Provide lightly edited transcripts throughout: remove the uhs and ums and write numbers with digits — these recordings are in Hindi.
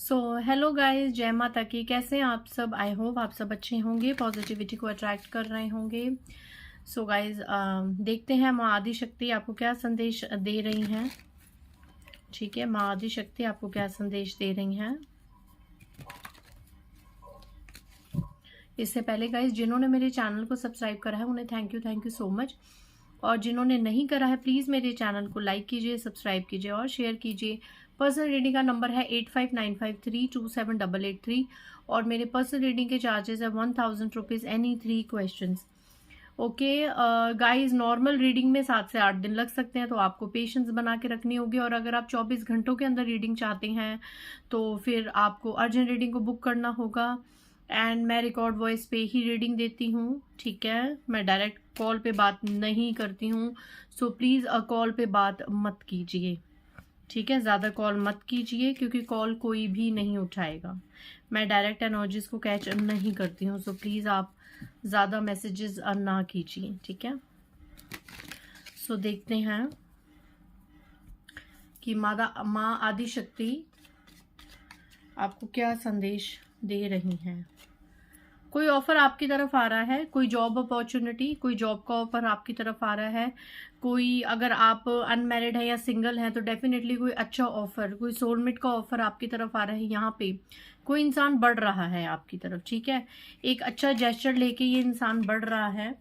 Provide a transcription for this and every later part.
सो हेलो गाइस, जय माता की। कैसे हैं आप सब? आई होप आप सब अच्छे होंगे, पॉजिटिविटी को अट्रैक्ट कर रहे होंगे। सो गाइस, देखते हैं माँ आदि शक्ति आपको क्या संदेश दे रही हैं। ठीक है, माँ आदि शक्ति आपको क्या संदेश दे रही हैं। इससे पहले गाइस, जिन्होंने मेरे चैनल को सब्सक्राइब करा है उन्हें थैंक यू सो मच। और जिन्होंने नहीं करा है प्लीज़ मेरे चैनल को लाइक कीजिए, सब्सक्राइब कीजिए और शेयर कीजिए। पर्सनल रीडिंग का नंबर है 8595327883 और मेरे पर्सनल रीडिंग के चार्जेस है 1000 rupees any 3 questions. Okay guys, normal reading में 7 से 8 दिन लग सकते हैं, तो आपको पेशेंस बना के रखनी होगी। और अगर आप 24 घंटों के अंदर रीडिंग चाहते हैं तो फिर आपको अर्जेंट रीडिंग को बुक करना होगा। एंड मैं रिकॉर्ड वॉइस पे ही रीडिंग देती हूँ। ठीक है, मैं डायरेक्ट कॉल पे बात नहीं करती हूँ। सो प्लीज़ कॉल पे बात मत कीजिए। ठीक है, ज़्यादा कॉल मत कीजिए क्योंकि कॉल कोई भी नहीं उठाएगा। मैं डायरेक्ट एनर्जीज को कैच नहीं करती हूँ। सो प्लीज़ आप ज़्यादा मैसेजेस ना कीजिए। ठीक है, सो देखते हैं कि माँ आदि शक्ति आपको क्या संदेश दे रही हैं। कोई ऑफर आपकी तरफ आ रहा है, कोई जॉब अपॉर्चुनिटी, कोई जॉब का ऑफर आपकी तरफ आ रहा है। कोई, अगर आप अनमैरिड है या सिंगल है तो डेफिनेटली कोई अच्छा ऑफर, कोई सोलमेट का ऑफर आपकी तरफ आ रहा है। यहाँ पे कोई इंसान बढ़ रहा है आपकी तरफ। ठीक है, एक अच्छा जेस्चर लेके ये इंसान बढ़ रहा है।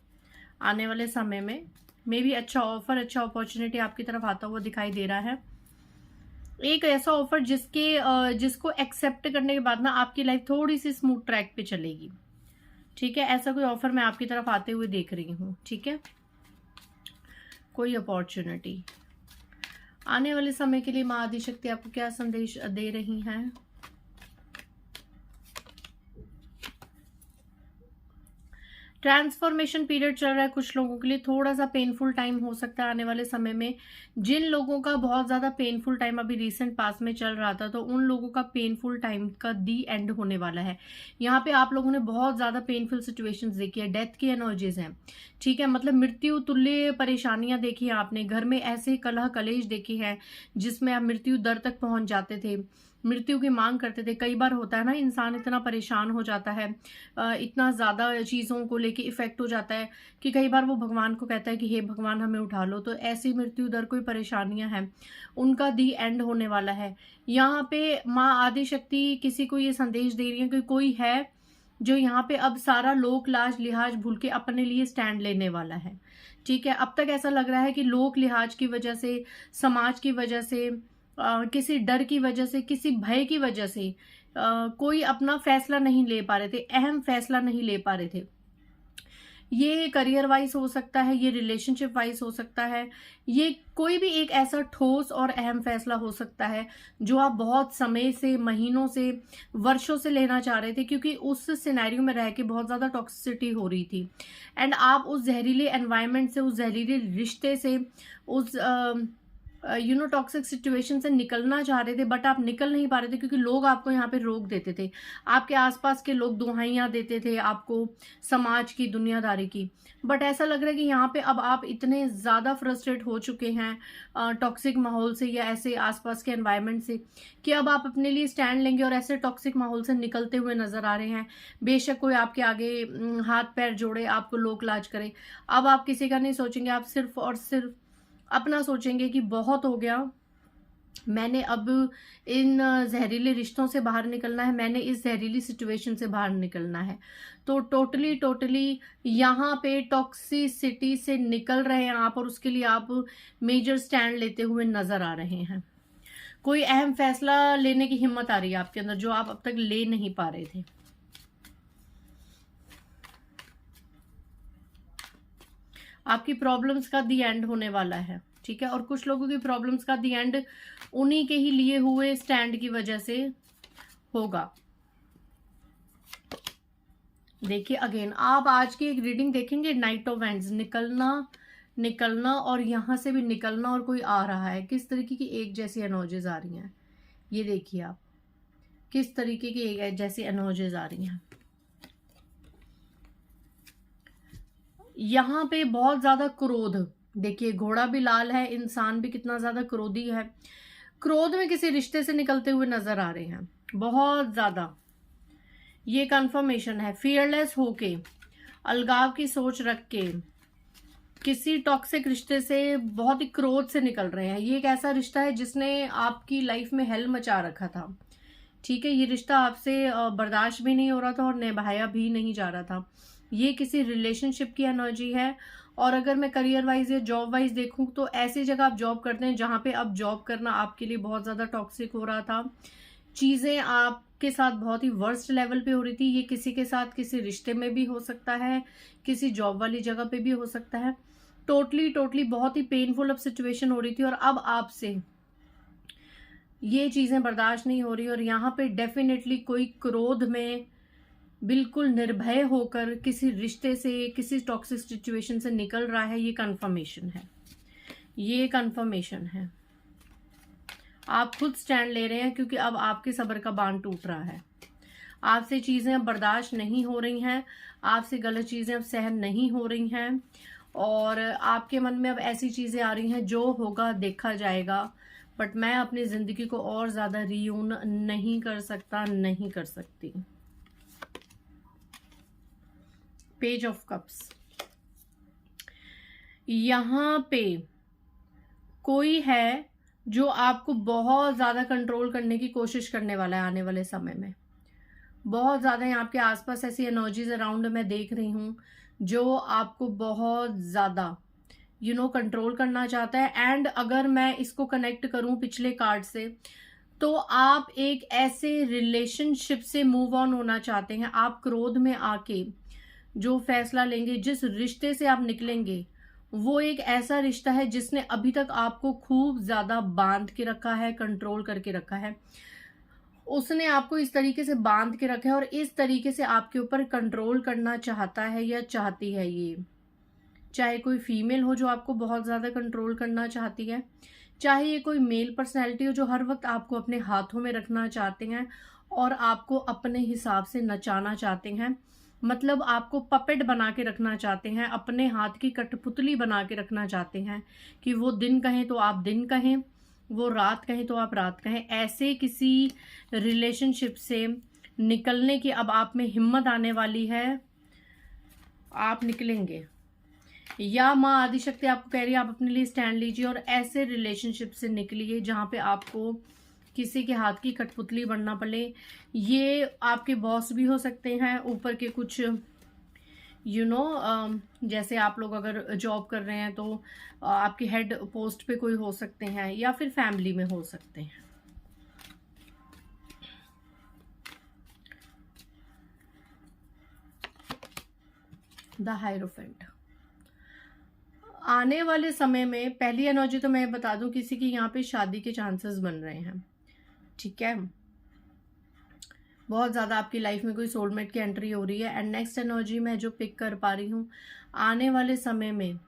आने वाले समय में मे भी अच्छा ऑफर, अच्छा अपॉर्चुनिटी आपकी तरफ आता हुआ दिखाई दे रहा है। एक ऐसा ऑफर जिसको एक्सेप्ट करने के बाद ना आपकी लाइफ थोड़ी सी स्मूथ ट्रैक पे चलेगी। ठीक है, ऐसा कोई ऑफर मैं आपकी तरफ आते हुए देख रही हूँ। ठीक है, कोई अपॉर्चुनिटी आने वाले समय के लिए माँ आदि शक्ति आपको क्या संदेश दे रही हैं। ट्रांसफॉर्मेशन पीरियड चल रहा है कुछ लोगों के लिए, थोड़ा सा पेनफुल टाइम हो सकता है आने वाले समय में। जिन लोगों का बहुत ज्यादा पेनफुल टाइम अभी रिसेंट पास में चल रहा था, तो उन लोगों का पेनफुल टाइम का दी एंड होने वाला है। यहाँ पे आप लोगों ने बहुत ज्यादा पेनफुल सिचुएशंस देखी है, डेथ की एनर्जीज हैं। ठीक है, मतलब मृत्यु तुल्य परेशानियां देखी है आपने, घर में ऐसे कलह कलेश देखे हैं जिसमें आप मृत्यु दर तक पहुंच जाते थे, मृत्यु की मांग करते थे। कई बार होता है ना, इंसान इतना परेशान हो जाता है, इतना ज्यादा चीजों को लेके इफेक्ट हो जाता है कि कई बार वो भगवान को कहता है कि हे भगवान हमें उठा लो। तो ऐसी मृत्यु दर कोई परेशानियां हैं, उनका दी एंड होने वाला है। यहाँ पे माँ आदि शक्ति किसी को ये संदेश दे रही है कि कोई है जो यहाँ पे अब सारा लोक लाज लिहाज भूल के अपने लिए स्टैंड लेने वाला है। ठीक है, अब तक ऐसा लग रहा है कि लोक लिहाज की वजह से, समाज की वजह से, किसी डर की वजह से, किसी भय की वजह से कोई अपना फैसला नहीं ले पा रहे थे, अहम फैसला नहीं ले पा रहे थे। ये करियर वाइज हो सकता है, ये रिलेशनशिप वाइज हो सकता है, ये कोई भी एक ऐसा ठोस और अहम फैसला हो सकता है जो आप बहुत समय से, महीनों से, वर्षों से लेना चाह रहे थे, क्योंकि उस सिनेरियो में रह के बहुत ज्यादा टॉक्सिसिटी हो रही थी। एंड आप उस जहरीले एनवायरनमेंट से, उस जहरीले रिश्ते से, उस टॉक्सिक सिचुएशन से निकलना चाह रहे थे, बट आप निकल नहीं पा रहे थे क्योंकि लोग आपको यहाँ पे रोक देते थे। आपके आसपास के लोग दुहाइयां देते थे आपको समाज की, दुनियादारी की। बट ऐसा लग रहा है कि यहाँ पे अब आप इतने ज्यादा फ्रस्ट्रेट हो चुके हैं टॉक्सिक माहौल से या ऐसे आसपास के एनवायरनमेंट से, कि अब आप अपने लिए स्टैंड लेंगे और ऐसे टॉक्सिक माहौल से निकलते हुए नजर आ रहे हैं। बेशक कोई आपके आगे हाथ पैर जोड़े, आपको लोक लाज करे, अब आप किसी का नहीं सोचेंगे, आप सिर्फ और सिर्फ अपना सोचेंगे कि बहुत हो गया, मैंने अब इन जहरीले रिश्तों से बाहर निकलना है, मैंने इस जहरीली सिचुएशन से बाहर निकलना है। तो टोटली यहाँ पे टॉक्सिसिटी से निकल रहे हैं आप, और उसके लिए आप मेजर स्टैंड लेते हुए नजर आ रहे हैं। कोई अहम फैसला लेने की हिम्मत आ रही है आपके अंदर जो आप अब तक ले नहीं पा रहे थे। आपकी प्रॉब्लम्स का दी एंड होने वाला है। ठीक है, और कुछ लोगों की प्रॉब्लम्स का दी एंड उन्हीं के ही लिए हुए स्टैंड की वजह से होगा। देखिए अगेन, आप आज की एक रीडिंग देखेंगे, नाइट ऑफ वैंड्स, निकलना और यहां से भी निकलना, और कोई आ रहा है। किस तरीके की एक जैसी एनर्जीज आ रही हैं, ये देखिए आप, किस तरीके की एक जैसी एनर्जीज आ रही हैं। यहाँ पे बहुत ज्यादा क्रोध, देखिए घोड़ा भी लाल है, इंसान भी कितना ज्यादा क्रोधी है। क्रोध में किसी रिश्ते से निकलते हुए नजर आ रहे हैं बहुत ज्यादा, ये कंफर्मेशन है। फियरलेस होके, अलगाव की सोच रख के किसी टॉक्सिक रिश्ते से बहुत ही क्रोध से निकल रहे हैं। ये एक ऐसा रिश्ता है जिसने आपकी लाइफ में हेल मचा रखा था, ठीक है। ये रिश्ता आपसे बर्दाश्त भी नहीं हो रहा था और निभाया भी नहीं जा रहा था। ये किसी रिलेशनशिप की एनर्जी है। और अगर मैं करियर वाइज या जॉब वाइज देखूं तो ऐसी जगह आप जॉब करते हैं जहां पे अब जॉब करना आपके लिए बहुत ज्यादा टॉक्सिक हो रहा था। चीजें आपके साथ बहुत ही वर्स्ट लेवल पे हो रही थी। ये किसी के साथ किसी रिश्ते में भी हो सकता है, किसी जॉब वाली जगह पे भी हो सकता है। टोटली बहुत ही पेनफुल अब सिचुएशन हो रही थी और अब आपसे ये चीजें बर्दाश्त नहीं हो रही। और यहाँ पे डेफिनेटली कोई क्रोध में बिल्कुल निर्भय होकर किसी रिश्ते से, किसी टॉक्सिक सिचुएशन से निकल रहा है। ये कंफर्मेशन है, ये कंफर्मेशन है। आप खुद स्टैंड ले रहे हैं क्योंकि अब आपके सब्र का बांध टूट रहा है। आपसे चीजें अब बर्दाश्त नहीं हो रही हैं, आपसे गलत चीजें अब सहन नहीं हो रही हैं और आपके मन में अब ऐसी चीजें आ रही हैं जो होगा देखा जाएगा, बट मैं अपनी जिंदगी को और ज्यादा रियून नहीं कर सकता, नहीं कर सकती। पेज ऑफ कप्स, यहां पे कोई है जो आपको बहुत ज्यादा कंट्रोल करने की कोशिश करने वाला है आने वाले समय में। बहुत ज्यादा यहाँ आपके आसपास ऐसी एनर्जीज अराउंड मैं देख रही हूँ जो आपको बहुत ज्यादा कंट्रोल करना चाहता है। एंड अगर मैं इसको कनेक्ट करूं पिछले कार्ड से, तो आप एक ऐसे रिलेशनशिप से मूव ऑन होना चाहते हैं। आप क्रोध में आके जो फैसला लेंगे, जिस रिश्ते से आप निकलेंगे, वो एक ऐसा रिश्ता है जिसने अभी तक आपको खूब ज्यादा बांध के रखा है, कंट्रोल करके रखा है। उसने आपको इस तरीके से बांध के रखा है और इस तरीके से आपके ऊपर कंट्रोल करना चाहता है या चाहती है। ये चाहे कोई फीमेल हो जो आपको बहुत ज्यादा कंट्रोल करना चाहती है, चाहे ये कोई मेल पर्सनैलिटी हो जो हर वक्त आपको अपने हाथों में रखना चाहते हैं और आपको अपने हिसाब से नचाना चाहते हैं। मतलब आपको पपेट बना के रखना चाहते हैं, अपने हाथ की कठपुतली बना के रखना चाहते हैं कि वो दिन कहें तो आप दिन कहें, वो रात कहें तो आप रात कहें। ऐसे किसी रिलेशनशिप से निकलने की अब आप में हिम्मत आने वाली है, आप निकलेंगे। या माँ आदिशक्ति आपको कह रही है आप अपने लिए स्टैंड लीजिए और ऐसे रिलेशनशिप से निकलिए जहां पे आपको किसी के हाथ की कठपुतली बनना पड़े। ये आपके बॉस भी हो सकते हैं, ऊपर के कुछ जैसे आप लोग अगर जॉब कर रहे हैं तो आपके हेड पोस्ट पे कोई हो सकते हैं, या फिर फैमिली में हो सकते हैं। द हायरोफेंट, आने वाले समय में पहली एनर्जी तो मैं बता दूं, किसी की यहाँ पे शादी के चांसेस बन रहे हैं, ठीक है। बहुत ज्यादा आपकी लाइफ में कोई सोलमेट की एंट्री हो रही है। एंड नेक्स्ट एनर्जी मैं जो पिक कर पा रही हूँ, आने वाले समय में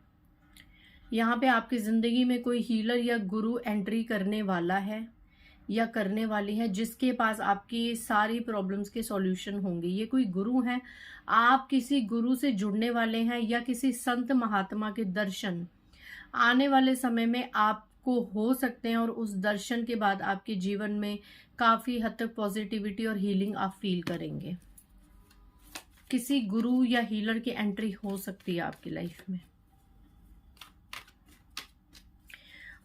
यहाँ पे आपकी जिंदगी में कोई हीलर या गुरु एंट्री करने वाला है या करने वाली है, जिसके पास आपकी सारी प्रॉब्लम्स के सॉल्यूशन होंगे। ये कोई गुरु है, आप किसी गुरु से जुड़ने वाले हैं या किसी संत महात्मा के दर्शन आने वाले समय में आपको हो सकते हैं और उस दर्शन के बाद आपके जीवन में काफी हद तक पॉजिटिविटी और हीलिंग आप फील करेंगे। किसी गुरु या हीलर की एंट्री हो सकती है आपकी लाइफ में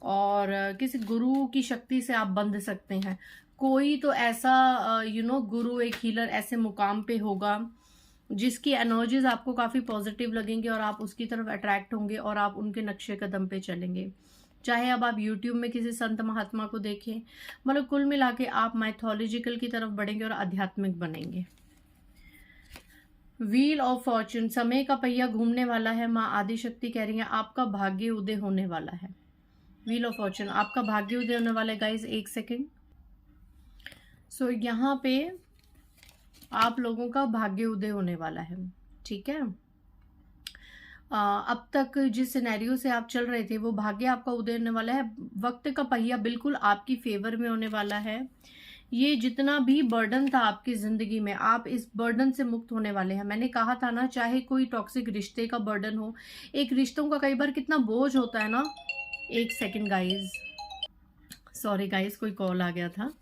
और किसी गुरु की शक्ति से आप बंध सकते हैं। कोई तो ऐसा गुरु, एक हीलर ऐसे मुकाम पे होगा जिसकी एनर्जीज आपको काफी पॉजिटिव लगेंगे और आप उसकी तरफ अट्रैक्ट होंगे और आप उनके नक्शे कदम पे चलेंगे। चाहे अब आप यूट्यूब में किसी संत महात्मा को देखें, मतलब कुल मिला के आप माइथोलॉजिकल की तरफ बढ़ेंगे और आध्यात्मिक बनेंगे। व्हील ऑफ फॉर्च्यून, समय का पहिया घूमने वाला है। माँ आदिशक्ति कह रही है आपका भाग्य उदय होने वाला है। व्हील ऑफ फॉर्च्यून, आपका भाग्य उदय होने वाला है गाइज। एक सेकेंड। सो यहाँ पे आप लोगों का भाग्य उदय होने वाला है, ठीक है। अब तक जिस सिनेरियो से आप चल रहे थे वो भाग्य आपका उदय होने वाला है। वक्त का पहिया बिल्कुल आपकी फेवर में होने वाला है। ये जितना भी बर्डन था आपकी जिंदगी में, आप इस बर्डन से मुक्त होने वाले हैं। मैंने कहा था ना, चाहे कोई टॉक्सिक रिश्ते का बर्डन हो, एक रिश्तों का कई बार कितना बोझ होता है ना। एक सेकेंड गाइज, सॉरी गाइस, कोई कॉल आ गया था।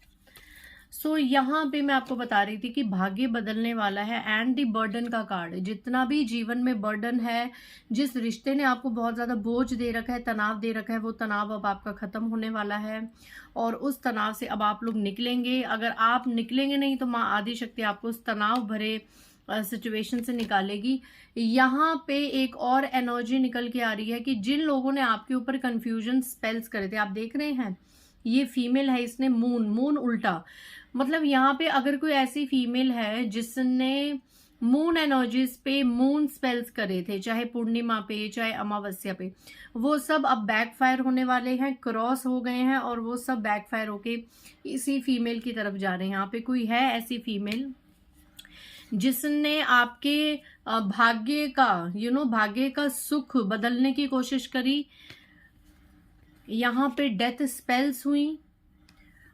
सो यहाँ पे मैं आपको बता रही थी कि भाग्य बदलने वाला है एंड दी बर्डन का कार्ड। जितना भी जीवन में बर्डन है, जिस रिश्ते ने आपको बहुत ज़्यादा बोझ दे रखा है, तनाव दे रखा है, वो तनाव अब आपका ख़त्म होने वाला है और उस तनाव से अब आप लोग निकलेंगे। अगर आप निकलेंगे नहीं तो माँ आदि शक्ति आपको उस तनाव भरे सिचुएशन से निकालेगी। यहाँ पे एक और एनर्जी निकल के आ रही है कि जिन लोगों ने आपके ऊपर कंफ्यूजन स्पेल्स करे थे, आप देख रहे हैं ये फीमेल है, इसने मून उल्टा, मतलब यहाँ पे अगर कोई ऐसी फीमेल है जिसने मून एनर्जीज पे मून स्पेल्स करे थे, चाहे पूर्णिमा पे चाहे अमावस्या पे, वो सब अब बैकफायर होने वाले हैं, क्रॉस हो गए हैं और वो सब बैकफायर होके इसी फीमेल की तरफ जा रहे हैं। यहाँ पे कोई है ऐसी फीमेल जिसने आपके भाग्य का भाग्य का सुख बदलने की कोशिश करी। यहाँ पे डेथ स्पेल्स हुई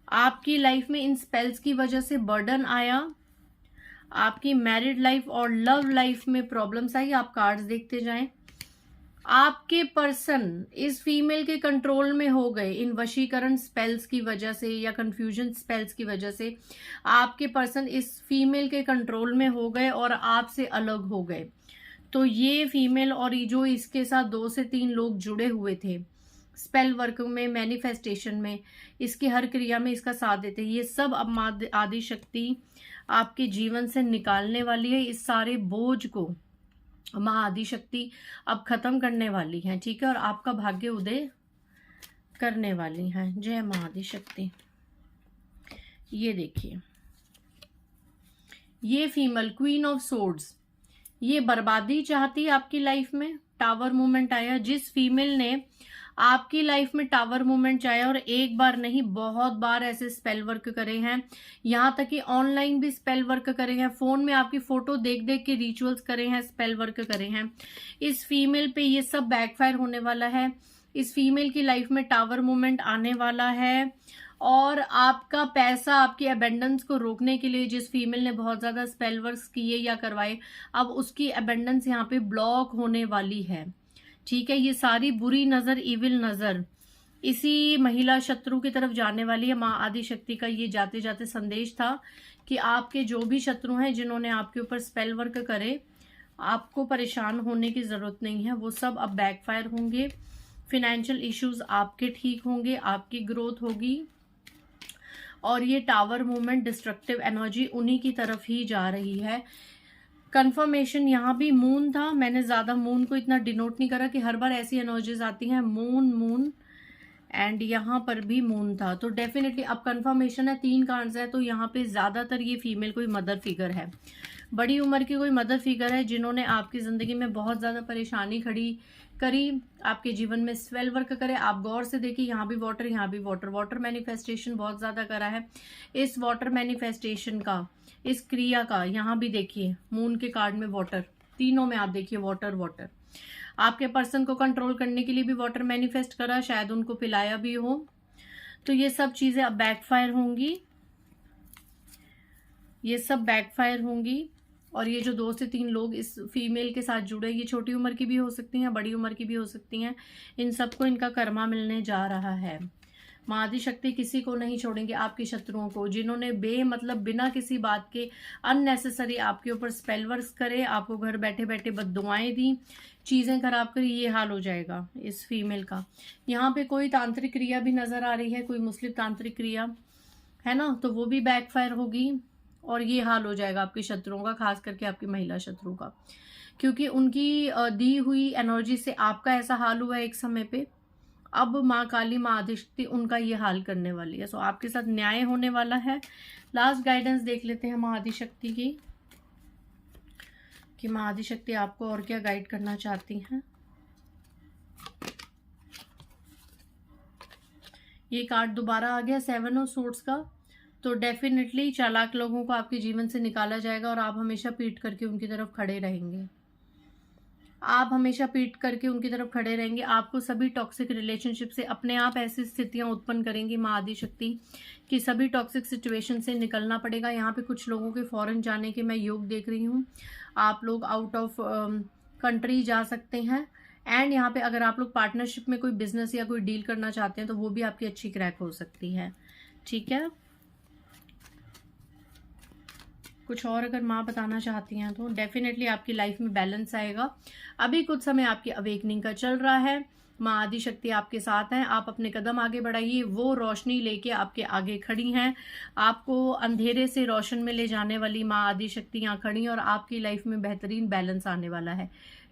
आपकी लाइफ में, इन स्पेल्स की वजह से बर्डन आया, आपकी मैरिड लाइफ और लव लाइफ में प्रॉब्लम्स आई। आप कार्ड्स देखते जाएं। आपके पर्सन इस फीमेल के कंट्रोल में हो गए इन वशीकरण स्पेल्स की वजह से या कंफ्यूजन स्पेल्स की वजह से। आपके पर्सन इस फीमेल के कंट्रोल में हो गए और आपसे अलग हो गए। तो ये फीमेल और जो इसके साथ 2 से 3 लोग जुड़े हुए थे स्पेल वर्क में, मैनिफेस्टेशन में, इसकी हर क्रिया में इसका साथ देते हैं, ये सब अब माँ आदि शक्ति आपके जीवन से निकालने वाली है। इस सारे बोझ को माँ आदि शक्ति अब खत्म करने वाली है, ठीक है, और आपका भाग्य उदय करने वाली है। जय माँ आदि शक्ति। ये देखिए, ये फीमेल क्वीन ऑफ सोर्ड्स, ये बर्बादी चाहती है आपकी लाइफ में। टावर मूवमेंट आया, जिस फीमेल ने आपकी लाइफ में टावर मूवमेंट चाहे और एक बार नहीं बहुत बार ऐसे स्पेल वर्क करे हैं, यहाँ तक कि ऑनलाइन भी स्पेल वर्क करे हैं, फोन में आपकी फोटो देख देख के रिचुअल्स करे हैं, स्पेल वर्क करे हैं, इस फीमेल पे ये सब बैकफायर होने वाला है। इस फीमेल की लाइफ में टावर मूवमेंट आने वाला है और आपका पैसा, आपकी अबेंडेंस को रोकने के लिए जिस फीमेल ने बहुत ज्यादा स्पेल वर्क किए या करवाए, अब उसकी अबेंडेंस यहाँ पे ब्लॉक होने वाली है, ठीक है। ये सारी बुरी नजर, इविल नजर इसी महिला शत्रु की तरफ जाने वाली है। माँ आदि शक्ति का ये जाते जाते संदेश था कि आपके जो भी शत्रु हैं जिन्होंने आपके ऊपर स्पेल वर्क करे, आपको परेशान होने की जरूरत नहीं है, वो सब अब बैकफायर होंगे। फिनेंशियल इश्यूज आपके ठीक होंगे, आपकी ग्रोथ होगी और ये टावर मूवमेंट, डिस्ट्रक्टिव एनर्जी उन्हीं की तरफ ही जा रही है। कंफर्मेशन यहाँ भी मून था, मैंने ज्यादा मून को इतना डिनोट नहीं करा कि हर बार ऐसी एनर्जीज आती हैं मून एंड यहाँ पर भी मून था, तो डेफिनेटली अब कंफर्मेशन है। 3 कार्ड्स है, तो यहाँ पे ज्यादातर ये फीमेल कोई मदर फिगर है, बड़ी उम्र की कोई मदर फिगर है जिन्होंने आपकी जिंदगी में बहुत ज्यादा परेशानी खड़ी करी, आपके जीवन में स्पेल वर्क करे। आप गौर से देखिए, यहाँ भी वाटर, यहाँ भी वाटर, वाटर मैनिफेस्टेशन बहुत ज्यादा करा है। इस वाटर मैनिफेस्टेशन का, इस क्रिया का, यहाँ भी देखिए मून के कार्ड में वाटर, तीनों में आप देखिए वाटर वाटर। आपके पर्सन को कंट्रोल करने के लिए भी वाटर मैनिफेस्ट करा, शायद उनको पिलाया भी हो। तो ये सब चीजें अब बैकफायर होंगी, ये सब बैकफायर होंगी। और ये जो 2 से 3 लोग इस फीमेल के साथ जुड़े, ये छोटी उम्र की भी हो सकती हैं, बड़ी उम्र की भी हो सकती हैं, इन सबको इनका कर्मा मिलने जा रहा है। माँ आदि शक्ति किसी को नहीं छोड़ेंगे, आपके शत्रुओं को, जिन्होंने मतलब बिना किसी बात के अननेसेसरी आपके ऊपर स्पेल वर्क करे, आपको घर बैठे बैठे बद्दुआएं दी, चीजें खराब करी, ये हाल हो जाएगा इस फीमेल का। यहाँ पे कोई तांत्रिक क्रिया भी नजर आ रही है, कोई मुस्लिम तांत्रिक क्रिया है ना, तो वो भी बैकफायर होगी और ये हाल हो जाएगा आपके शत्रुओं का, खास करके आपकी महिला शत्रु का, क्योंकि उनकी दी हुई एनर्जी से आपका ऐसा हाल हुआ है एक समय पे। अब माँ काली, माँ आदि शक्ति उनका ये हाल करने वाली है। सो आपके साथ न्याय होने वाला है। लास्ट गाइडेंस देख लेते हैं माँ आदि शक्ति की, कि माँ आदि शक्ति आपको और क्या गाइड करना चाहती हैं। ये कार्ड दोबारा आ गया 7 ऑफ सोर्ड्स का, तो डेफिनेटली चालाक लोगों को आपके जीवन से निकाला जाएगा और आप हमेशा पीट करके उनकी तरफ खड़े रहेंगे, आप हमेशा पीट करके उनकी तरफ खड़े रहेंगे। आपको सभी टॉक्सिक रिलेशनशिप से अपने आप ऐसी स्थितियां उत्पन्न करेंगी माँ आदि शक्ति कि सभी टॉक्सिक सिचुएशन से निकलना पड़ेगा। यहाँ पे कुछ लोगों के फॉरेन जाने के मैं योग देख रही हूँ, आप लोग आउट ऑफ कंट्री जा सकते हैं एंड यहाँ पे अगर आप लोग पार्टनरशिप में कोई बिजनेस या कोई डील करना चाहते हैं तो वो भी आपकी अच्छी क्रैक हो सकती है। ठीक है, कुछ और अगर माँ बताना चाहती हैं तो डेफिनेटली आपकी लाइफ में बैलेंस आएगा। अभी कुछ समय आपकी अवेकनिंग का चल रहा है, माँ आदि शक्ति आपके साथ हैं, आप अपने कदम आगे बढ़ाइए, वो रोशनी लेके आपके आगे खड़ी हैं, आपको अंधेरे से रोशन में ले जाने वाली माँ आदि शक्ति यहाँ खड़ी हैं और आपकी लाइफ में बेहतरीन बैलेंस आने वाला है।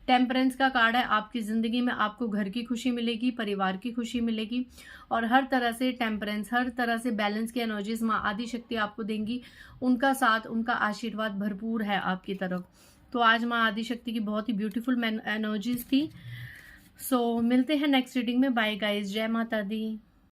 टेम्परेंस का कार्ड है, आपकी ज़िंदगी में आपको घर की खुशी मिलेगी, परिवार की खुशी मिलेगी और हर तरह से टेम्परेंस, हर तरह से बैलेंस की एनर्जीज माँ आदि शक्ति आपको देंगी। उनका साथ, उनका आशीर्वाद भरपूर है आपकी तरफ। तो आज माँ आदि शक्ति की बहुत ही ब्यूटीफुल एनर्जीज थी। सो मिलते हैं नेक्स्ट रीडिंग में। बाय गाइस, जय माता दी।